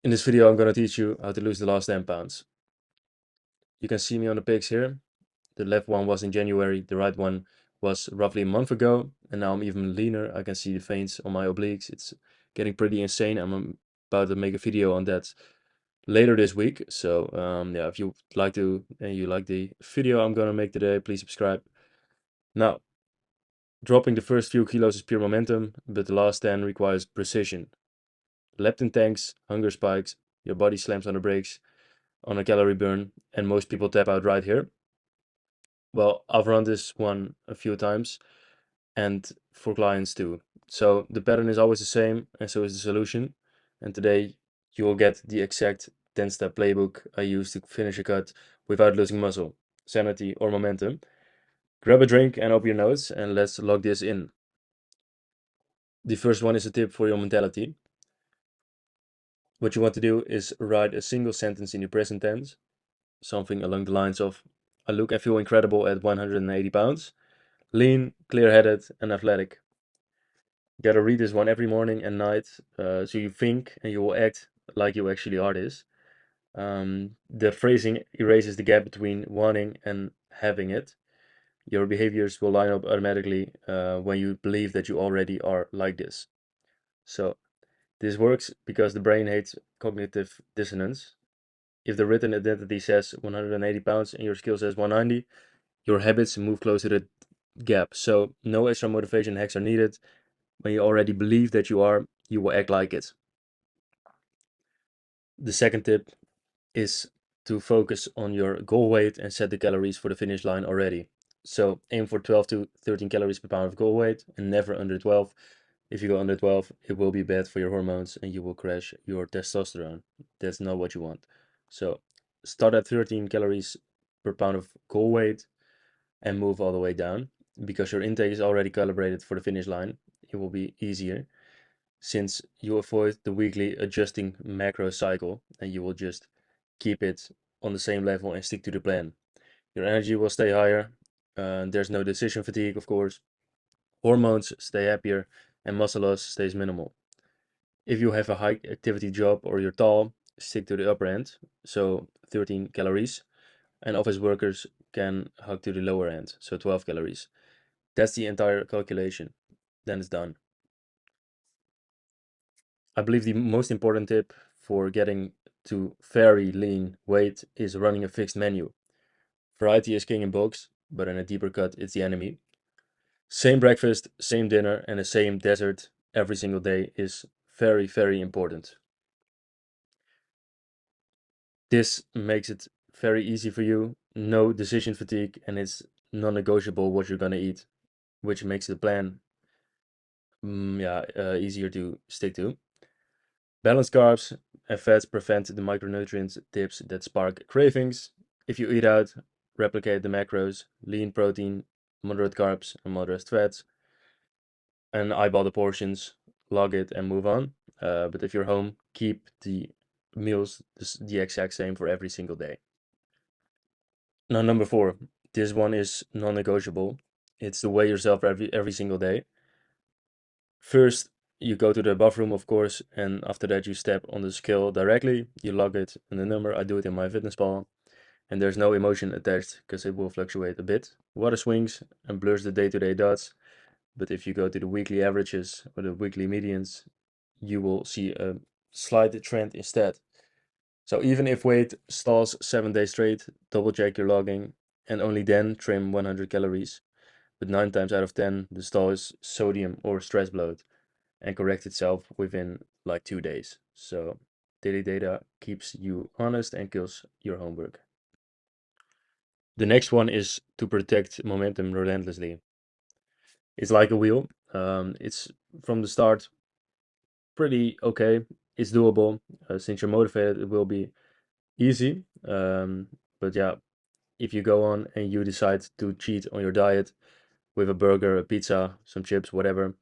In this video, I'm going to teach you how to lose the last 10 pounds. You can see me on the pics here. The left one was in January, the right one was roughly a month ago, and now I'm even leaner. I can see the veins on my obliques. It's getting pretty insane. I'm about to make a video on that later this week. So yeah, if you like to and you like the video I'm going to make today, please subscribe. Now, dropping the first few kilos is pure momentum, but the last 10 requires precision. Leptin tanks, hunger spikes, your body slams on the brakes on a calorie burn, and most people tap out right here. Well, I've run this one a few times and for clients too. So the pattern is always the same, and so is the solution. And today you will get the exact 10-step playbook I use to finish a cut without losing muscle, sanity, or momentum. Grab a drink and open your notes, and let's log this in. The first one is a tip for your mentality. What you want to do is write a single sentence in your present tense, something along the lines of, I look and feel incredible at 180 pounds, lean, clear-headed, and athletic. You gotta read this one every morning and night, so you think and you will act like you actually are this. The phrasing erases the gap between wanting and having it. Your behaviors will line up automatically when you believe that you already are like this. So this works because the brain hates cognitive dissonance. If the written identity says 180 pounds and your skill says 190, your habits move closer to the gap. So no extra motivation hacks are needed. When you already believe that you are, you will act like it. The second tip is to focus on your goal weight and set the calories for the finish line already. So aim for 12 to 13 calories per pound of goal weight and never under 12. If you go under 12, it will be bad for your hormones and you will crash your testosterone. That's not what you want. So start at 13 calories per pound of goal weight and move all the way down. Because your intake is already calibrated for the finish line, it will be easier since you avoid the weekly adjusting macro cycle and you will just keep it on the same level and stick to the plan. Your energy will stay higher. There's no decision fatigue, of course. Hormones stay happier and muscle loss stays minimal. If you have a high activity job or you're tall, stick to the upper end, so 13 calories. And office workers can hug to the lower end, so 12 calories. That's the entire calculation. Then it's done. I believe the most important tip for getting to very lean weight is running a fixed menu. Variety is king in bulks, but in a deeper cut, it's the enemy. Same breakfast, same dinner, and the same dessert every single day is very, very important. This makes it very easy for you, no decision fatigue, and it's non-negotiable what you're gonna eat, which makes the plan easier to stick to. Balanced carbs and fats prevent the micronutrient dips that spark cravings. If you eat out, replicate the macros, lean protein, moderate carbs, and moderate fats, and eyeball the portions, log it, and move on. But if you're home, keep the meals the exact same for every single day. Now, number 4, this one is non-negotiable. It's to weigh yourself every single day. First, you go to the bathroom, of course, and after that you step on the scale directly, you log it and the number. I do it in MyFitnessPal, and there's no emotion attached because it will fluctuate a bit. Water swings and blurs the day-to-day dots, but if you go to the weekly averages or the weekly medians, you will see a slight trend instead. So even if weight stalls 7 days straight, double check your logging and only then trim 100 calories. But 9 times out of 10, the stall is sodium or stress bloat and correct itself within like 2 days. So daily data keeps you honest and kills your homework. The next one is to protect momentum relentlessly. It's like a wheel. It's from the start pretty okay. It's doable. Since you're motivated, it will be easy. But yeah, if you go on and you decide to cheat on your diet with a burger, a pizza, some chips, whatever,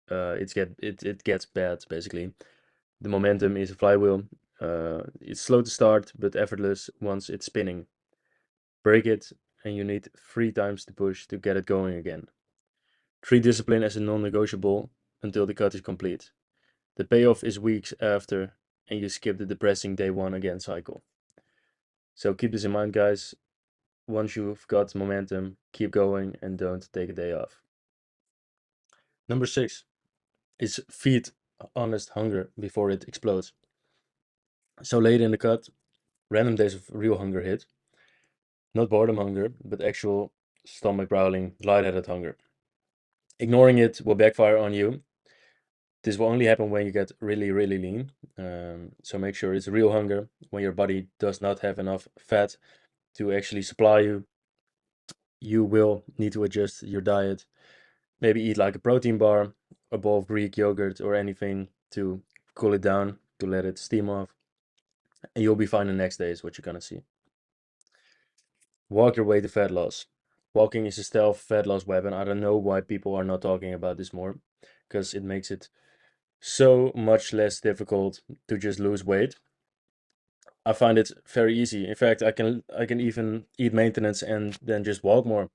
it gets bad basically. The momentum is a flywheel. It's slow to start, but effortless once it's spinning. Break it, and you need 3 times the push to get it going again. Treat discipline as a non-negotiable until the cut is complete. The payoff is weeks after and you skip the depressing day one again cycle. So keep this in mind, guys. Once you've got momentum, keep going and don't take a day off. Number 6 is feed honest hunger before it explodes. So later in the cut, random days of real hunger hit. Not boredom hunger, but actual stomach growling, lightheaded hunger. Ignoring it will backfire on you. This will only happen when you get really, really lean. So make sure it's real hunger when your body does not have enough fat to actually supply you. You will need to adjust your diet. Maybe eat like a protein bar, a bowl of Greek yogurt, or anything to cool it down, to let it steam off. And you'll be fine the next day, is what you're gonna see. Walk your way to fat loss. Walking is a stealth fat loss weapon. I don't know why people are not talking about this more, because it makes it so much less difficult to just lose weight. I find it very easy. In fact, I can even eat maintenance and then just walk more.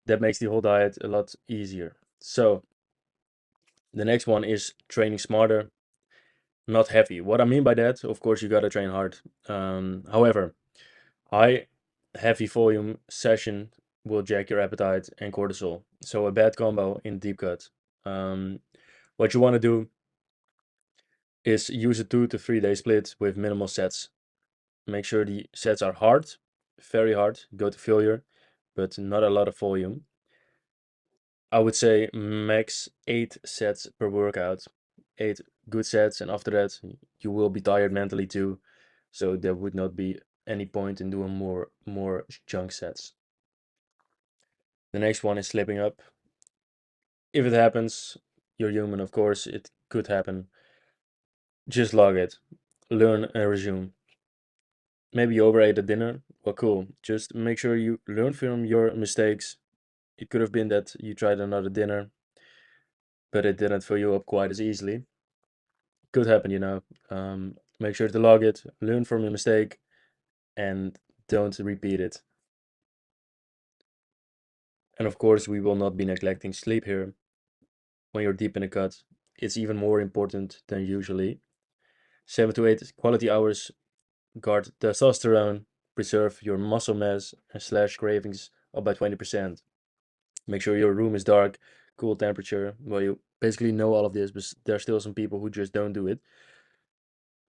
That makes the whole diet a lot easier. So the next one is training smarter, not heavy. What I mean by that, of course, you gotta train hard. However, high heavy volume session will jack your appetite and cortisol. So a bad combo in deep cut. What you want to do is use a 2 to 3 day split with minimal sets. Make sure the sets are hard, very hard, go to failure, but not a lot of volume. I would say max 8 sets per workout, 8 good sets, and after that you will be tired mentally too. So there would not be any point in doing more chunk sets. The next one is slipping up. If it happens, you're human, of course, it could happen. Just log it, learn and resume. Maybe you overate at dinner. Well, cool. Just make sure you learn from your mistakes. It could have been that you tried another dinner, but it didn't fill you up quite as easily. Could happen, you know. Make sure to log it, learn from your mistake, and don't repeat it. And of course, we will not be neglecting sleep here. When you're deep in a cut, it's even more important than usually. 7 to 8 quality hours guard testosterone, preserve your muscle mass, and slash cravings up by 20%. Make sure your room is dark, cool temperature. Well, you basically know all of this, but there are still some people who just don't do it.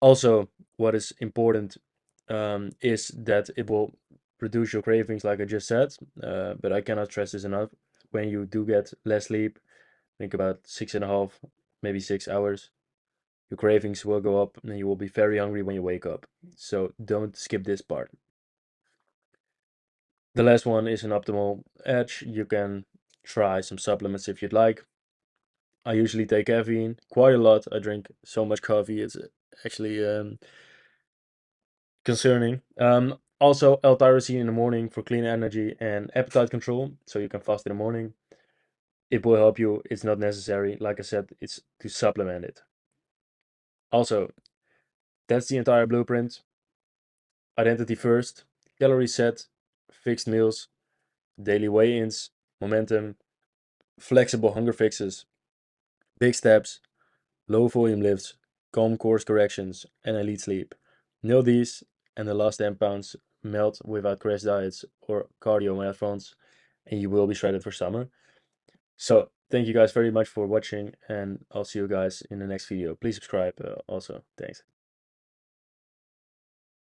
Also, what is important is that it will reduce your cravings, like I just said. But I cannot stress this enough. When you do get less sleep, think about 6.5, maybe 6 hours, your cravings will go up and you will be very hungry when you wake up. So don't skip this part. The last one is an optimal edge. You can try some supplements if you'd like. I usually take caffeine quite a lot. I drink so much coffee, it's actually concerning. Also, L-tyrosine in the morning for clean energy and appetite control, so you can fast in the morning. It will help you. It's not necessary. Like I said, it's to supplement it. Also, that's the entire blueprint. Identity first, calorie set, fixed meals, daily weigh-ins, momentum, flexible hunger fixes, big steps, low volume lifts, calm course corrections, and elite sleep. Nail these, and the last 10 pounds melt without crash diets or cardio marathons, and you will be shredded for summer. So, thank you guys very much for watching, and I'll see you guys in the next video. Please subscribe also. Thanks.